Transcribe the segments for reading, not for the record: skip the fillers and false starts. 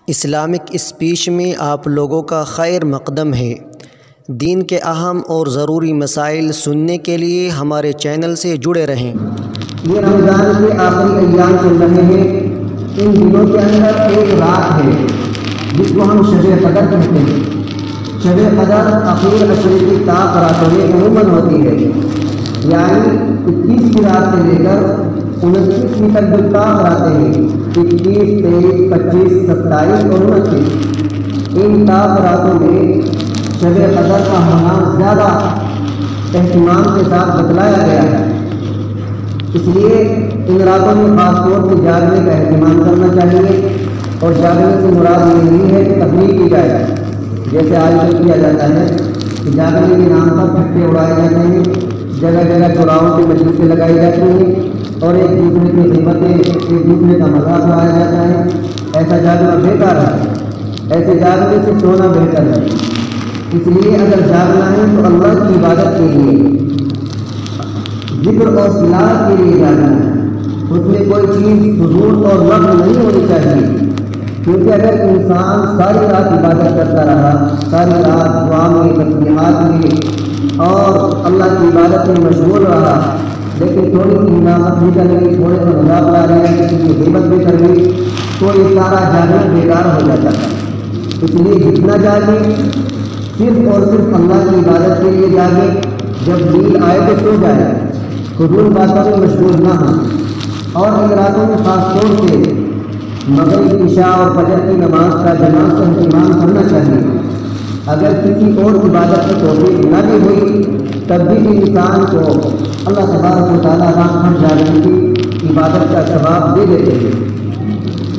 Islamic speech میں آپ لوگوں کا خیر مقدم ہے۔ دین کے اہم اور ضروری مسائل سننے کے لیے ہمارے چینل سے جڑے رہیں۔ یہ رمضان کے آخری ایام چل رہے ہیں۔ ان دنوں کے اندر ایک رات ہے جس کو ہم شب قدر کہتے ہیں۔ شب قدر اخیر عشر کی طاق راتوں میں عموماً ہوتی ہے، یعنی 21 کی رات سے لے کر 29 تک جو طاق راتیں ہیں، 21، 23، 25، 27 اور 29، ان طاق راتوں میں شب قدر کا ہونا زیادہ اہتمام کے ساتھ بتلایا گیا ہے۔ اس لیے ان راتوں میں خاص طور سے جاگنے کا اہتمام کرنا چاہیے، اور جاگنے سے مراد یہ نہیں ہے کہ تبلیغ کی جائے، جیسے آج کل کیا جاتا ہے کہ جاگنے کے نام پر پھٹے اڑائے جاتے ہیں، جگہ جگہ چوراہوں کی مجلسیں لگائی جاتی ہیں اور ایک دوسرے کی خدمتیں، ایک دوسرے کا مذاق اڑایا جاتا ہے۔ ایسا جاگنا بیکار ہے، ایسے جاگنے سے سونا بہتر ہے۔ اس لیے اگر جاگنا ہے تو اللہ کی عبادت کے لیے، ذکر اور تلاوت کے لیے جاگنا ہے۔ اس میں کوئی چیز فضول اور لغو نہیں ہونی چاہیے، کیونکہ اگر انسان ساری رات عبادت کرتا رہا، ساری رات دعا میں، تسبیحات میں اور اللہ کی عبادت میں مشغول رہا، لیکن تھوڑی سی نعمت بھی کر گئی، تھوڑے سے مذاق لا رہے ہیں، کسی کی غیبت بھی کر گئی، تو یہ سارا جاگنا بیکار ہو جاتا ہے۔ اس لیے جتنا جاگیں صرف اور صرف اللہ کی عبادت کے لیے جاگیں۔ جب نیند آئے تو سو جائے، فضول باتوں میں مشغول نہ ہوں، اور ان راتوں میں خاص طور سے مغرب، عشاء اور فجر کی نماز کا جماعت سے اہتمام کرنا چاہیے۔ اگر کسی اور عبادت کی توفیق نہ بھی ہوئی تب بھی انسان کو اللہ تبارک و تعالیٰ رات بھر جاگنے کی عبادت کا ثواب دے دیتے ہیں۔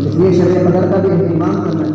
اس لیے شب قدر کا بھی اہتمام کرنا چاہیے۔